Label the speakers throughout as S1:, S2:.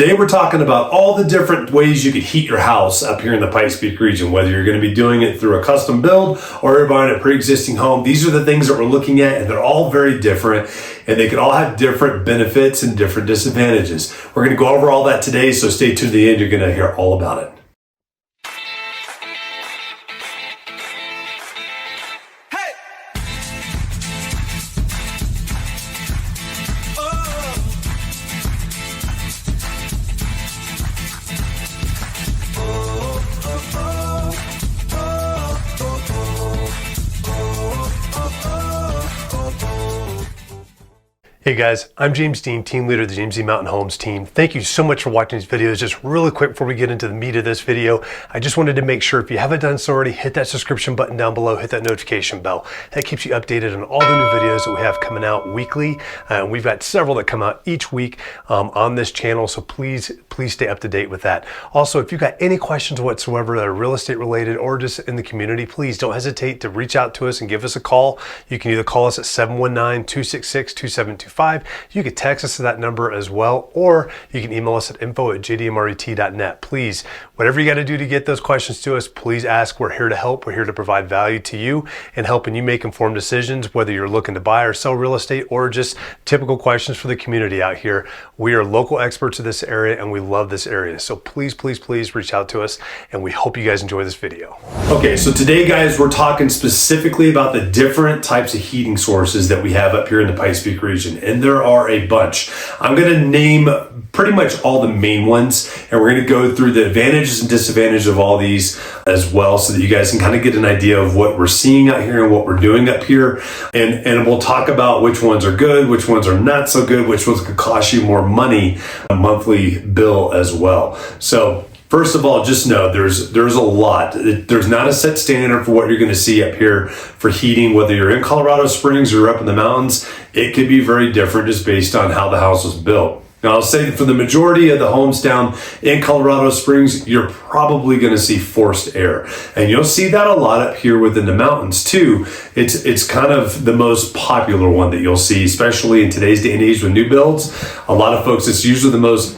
S1: Today we're talking about all the different ways you could heat your house up here in the Pikes Peak region, whether you're going to be doing it through a custom build or you're buying a pre-existing home. These are the things that we're looking at, and they're all very different, and they can all have different benefits and different disadvantages. We're going to go over all that today, so stay tuned to the end. You're going to hear all about it. Hey guys, I'm James Dean, team leader of the James D. Mountain Homes team. Thank you so much for watching these videos. Just really quick before we get into the meat of this video, I just wanted to make sure if you haven't done so already, hit that subscription button down below, hit that notification bell. That keeps you updated on all the new videos that we have coming out weekly. We've got several that come out each week on this channel, so please stay up to date with that. Also, if you've got any questions whatsoever that are real estate related or just in the community, please don't hesitate to reach out to us and give us a call. You can either call us at 719-266-2725. You can text us to that number as well, or you can email us at info@jdmret.net. Please, whatever you got to do to get those questions to us, please ask. We're here to help. We're here to provide value to you and helping you make informed decisions, whether you're looking to buy or sell real estate or just typical questions for the community out here. We are local experts in this area and we love this area. So please reach out to us, and we hope you guys enjoy this video. Okay, so today guys, we're talking specifically about the different types of heating sources that we have up here in the Pikes Peak region. And there are a bunch. I'm going to name pretty much all the main ones, and we're going to go through the advantages and disadvantages of all these as well, so that you guys can kind of get an idea of what we're seeing out here and what we're doing up here. And we'll talk about which ones are good, which ones are not so good, which ones could cost you more money, a monthly bill as well. So first of all, just know there's a lot. There's not a set standard for what you're going to see up here for heating, whether you're in Colorado Springs or you're up in the mountains. It could be very different just based on how the house was built. Now, I'll say that for the majority of the homes down in Colorado Springs, you're probably going to see forced air. And you'll see that a lot up here within the mountains too. It's kind of the most popular one that you'll see, especially in today's day and age with new builds. A lot of folks, it's usually the most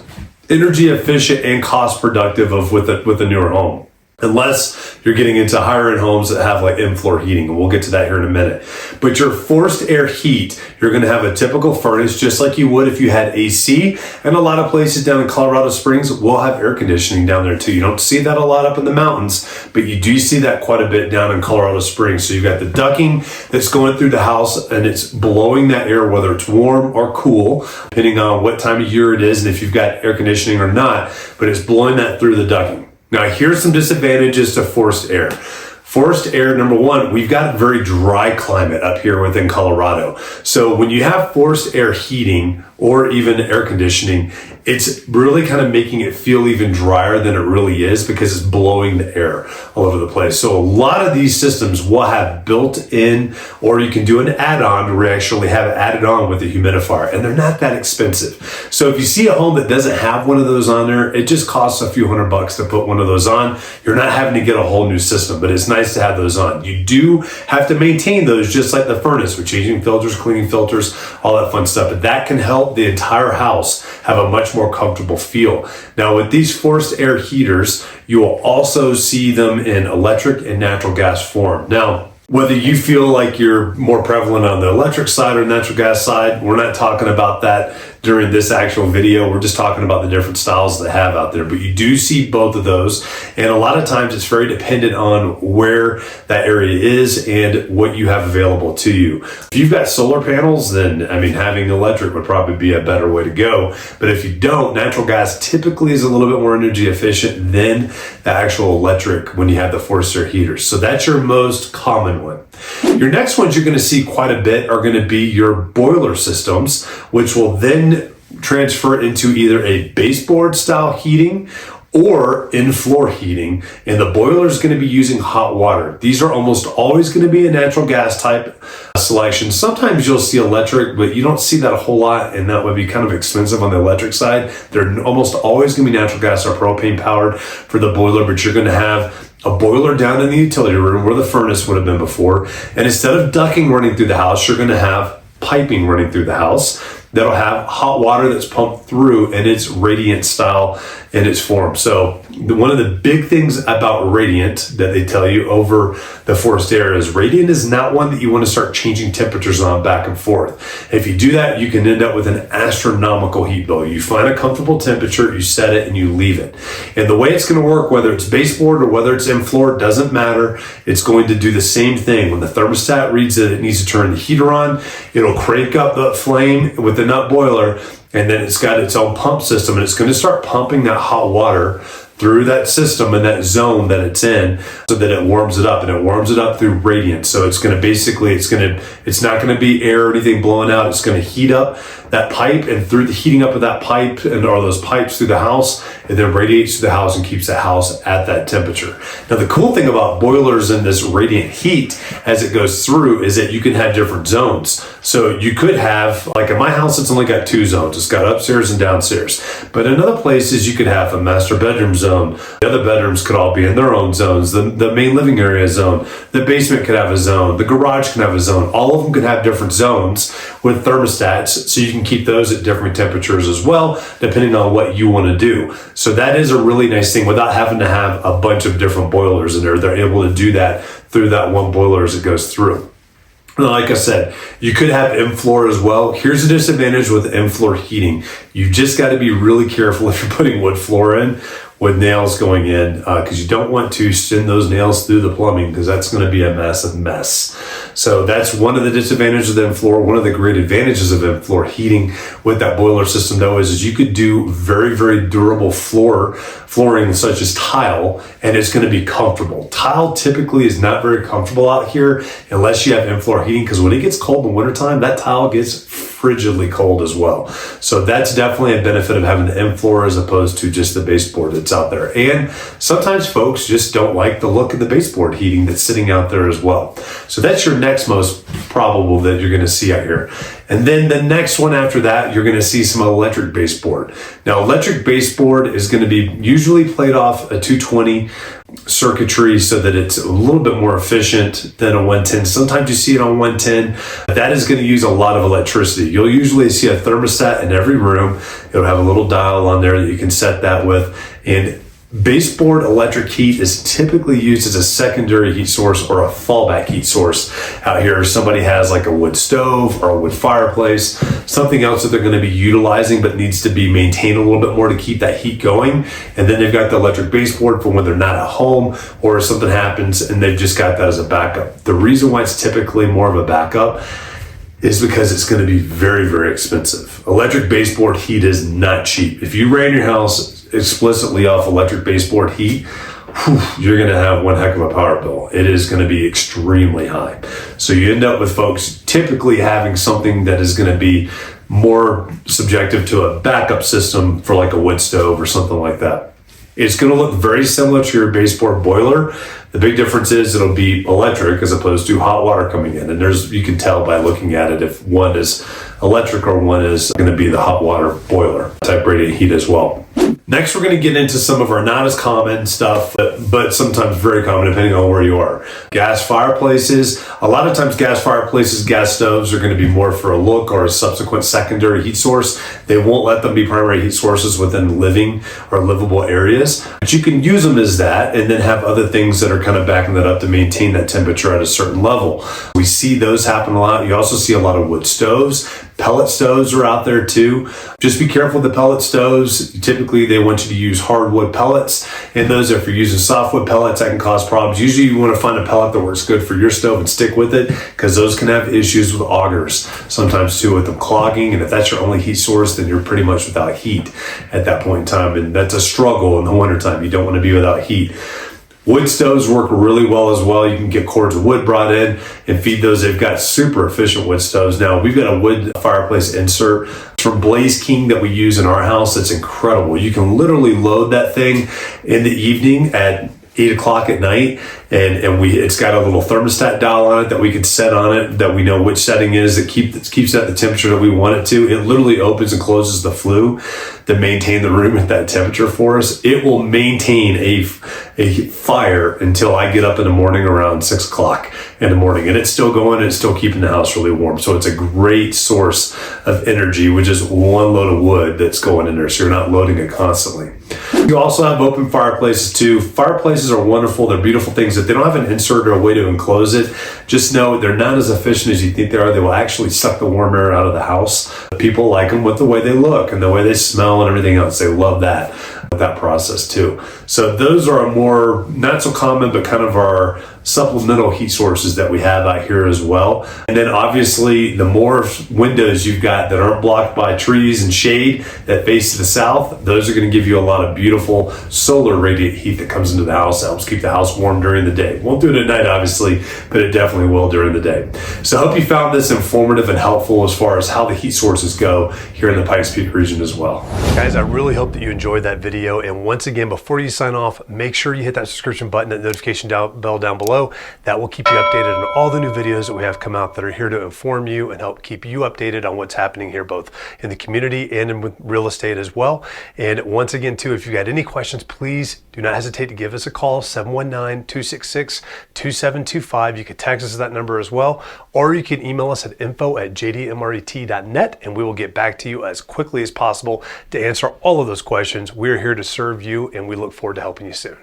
S1: energy efficient and cost productive with a newer home. Unless you're getting into higher end homes that have like in-floor heating, and we'll get to that here in a minute. But your forced air heat, you're going to have a typical furnace just like you would if you had AC. And a lot of places down in Colorado Springs will have air conditioning down there too. You don't see that a lot up in the mountains, but you do see that quite a bit down in Colorado Springs. So you've got the ducting that's going through the house, and it's blowing that air, whether it's warm or cool, depending on what time of year it is and if you've got air conditioning or not, but it's blowing that through the ducting. Now, here's some disadvantages to forced air. Forced air, number one, we've got a very dry climate up here within Colorado. So when you have forced air heating or even air conditioning, it's really kind of making it feel even drier than it really is because it's blowing the air all over the place. So a lot of these systems will have built in, or you can do an add-on where you actually have it added on with a humidifier, and they're not that expensive. So if you see a home that doesn't have one of those on there, it just costs a few $100 to put one of those on. You're not having to get a whole new system, but it's nice to have those on. You do have to maintain those just like the furnace with changing filters, cleaning filters, all that fun stuff, but that can help the entire house have a much more comfortable feel. Now, with these forced air heaters, you will also see them in electric and natural gas form. Now, whether you feel like you're more prevalent on the electric side or natural gas side, we're not talking about that during this actual video. We're just talking about the different styles they have out there, but you do see both of those. And a lot of times it's very dependent on where that area is and what you have available to you. If you've got solar panels, then I mean, having electric would probably be a better way to go. But if you don't, natural gas typically is a little bit more energy efficient than the actual electric when you have the forced air heaters. So that's your most common one. Your next ones you're going to see quite a bit are going to be your boiler systems, which will then transfer into either a baseboard style heating or in-floor heating, and the boiler is going to be using hot water. These are almost always going to be a natural gas type selection. Sometimes you'll see electric, but you don't see that a whole lot, and that would be kind of expensive on the electric side. They're almost always going to be natural gas or propane powered for the boiler, but you're going to have a boiler down in the utility room where the furnace would have been before, and instead of ducting running through the house, you're going to have piping running through the house. that'll have hot water that's pumped through in its radiant style in its form. So one of the big things about radiant that they tell you over the forest area is radiant is not one that you want to start changing temperatures on back and forth. If you do that, you can end up with an astronomical heat bill. You find a comfortable temperature, you set it, and you leave it. And the way it's going to work, whether it's baseboard or whether it's in floor, doesn't matter. It's going to do the same thing. When the thermostat reads that it needs to turn the heater on, it'll crank up the flame with the nut boiler, and then it's got its own pump system, and it's going to start pumping that hot water through that system and that zone that it's in so that it warms it up, and it warms it up through radiance. So it's going to basically, it's not going to be air or anything blowing out. It's going to heat up that pipe, and through the heating up of that pipe and or those pipes through the house, it then radiates through the house and keeps the house at that temperature. Now, the cool thing about boilers and this radiant heat as it goes through is that you can have different zones. So you could have, like in my house, it's only got 2 zones. It's got upstairs and downstairs. But in other places, you could have a master bedroom zone. The other bedrooms could all be in their own zones. The main living area zone. The basement could have a zone. The garage can have a zone. All of them could have different zones with thermostats, so you can keep those at different temperatures as well, depending on what you want to do. So that is a really nice thing without having to have a bunch of different boilers in there. They're able to do that through that one boiler as it goes through. Like I said, you could have in-floor as well. Here's a disadvantage with in-floor heating. You've just got to be really careful if you're putting wood floor in with nails going in, because you don't want to send those nails through the plumbing, because that's going to be a massive mess. So that's one of the disadvantages of the in-floor. One of the great advantages of in-floor heating with that boiler system, though, is you could do very, very durable flooring such as tile, and it's going to be comfortable. Tile typically is not very comfortable out here unless you have in-floor heating, because when it gets cold in the wintertime, that tile gets frigidly cold as well. So that's definitely a benefit of having the in-floor as opposed to just the baseboard that's out there. And sometimes folks just don't like the look of the baseboard heating that's sitting out there as well. So that's your next most probable that you're going to see out here. And then the next one after that, you're going to see some electric baseboard. Now, electric baseboard is going to be usually played off a 220 circuitry so that it's a little bit more efficient than a 110. Sometimes you see it on 110. That is going to use a lot of electricity. You'll usually see a thermostat in every room. It'll have a little dial on there that you can set that with. And baseboard electric heat is typically used as a secondary heat source or a fallback heat source out here. Somebody has like a wood stove or a wood fireplace, something else that they're going to be utilizing but needs to be maintained a little bit more to keep that heat going. And then they've got the electric baseboard for when they're not at home or if something happens and they've just got that as a backup. The reason why it's typically more of a backup is because it's going to be very, very expensive. Electric baseboard heat is not cheap. If you ran your house explicitly off electric baseboard heat, you're going to have one heck of a power bill. It is going to be extremely high. So you end up with folks typically having something that is going to be more subjective to a backup system for like a wood stove or something like that. It's going to look very similar to your baseboard boiler. The big difference is it'll be electric as opposed to hot water coming in. And you can tell by looking at it if one is electric or one is going to be the hot water boiler type radiant heat as well. Next, we're going to get into some of our not as common stuff, but sometimes very common depending on where you are. Gas fireplaces. A lot of times gas fireplaces, gas stoves are going to be more for a look or a subsequent secondary heat source. They won't let them be primary heat sources within living or livable areas. But you can use them as that and then have other things that are kind of backing that up to maintain that temperature at a certain level. We see those happen a lot. You also see a lot of wood stoves. Pellet stoves are out there too. Just be careful with the pellet stoves. Typically, they want you to use hardwood pellets. And those, if you're using softwood pellets, that can cause problems. Usually, you want to find a pellet that works good for your stove and stick with it, because those can have issues with augers sometimes too, with them clogging. And if that's your only heat source, then you're pretty much without heat at that point in time. And that's a struggle in the wintertime. You don't want to be without heat. Wood stoves work really well as well. You can get cords of wood brought in and feed those. They've got super efficient wood stoves. Now, we've got a wood fireplace insert from Blaze King that we use in our house. That's incredible. You can literally load that thing in the evening at 8 o'clock at night, and it's got a little thermostat dial on it that we can set on it, that we know which setting is that keeps at the temperature that we want it to. It literally opens and closes the flue to maintain the room at that temperature for us. It will maintain a fire until I get up in the morning around 6 o'clock in the morning, and it's still going and it's still keeping the house really warm. So it's a great source of energy with just one load of wood that's going in there, so you're not loading it constantly. You also have open fireplaces too. Fireplaces are wonderful. They're beautiful things. If they don't have an insert or a way to enclose it, just know they're not as efficient as you think they are. They will actually suck the warm air out of the house. People like them with the way they look and the way they smell and everything else. They love that process too. So those are more not so common, but kind of our supplemental heat sources that we have out here as well. And then obviously the more windows you've got that aren't blocked by trees and shade that face to the south, those are going to give you a lot of beautiful solar radiant heat that comes into the house, that helps keep the house warm during the day. Won't do it at night obviously, but it definitely will during the day. So I hope you found this informative and helpful as far as how the heat sources go here in the Pikes Peak region as well. Guys, I really hope that you enjoyed that video, and once again, before you sign off, make sure you hit that subscription button and notification bell down below. That will keep you updated on all the new videos that we have come out that are here to inform you and help keep you updated on what's happening here, both in the community and in real estate as well. And once again too, if you've got any questions, please do not hesitate to give us a call, 719-266-2725. You can text us at that number as well, or you can email us at info@jdmret.net, and we will get back to you as quickly as possible to answer all of those questions. We're here to serve you, and we look forward to helping you soon.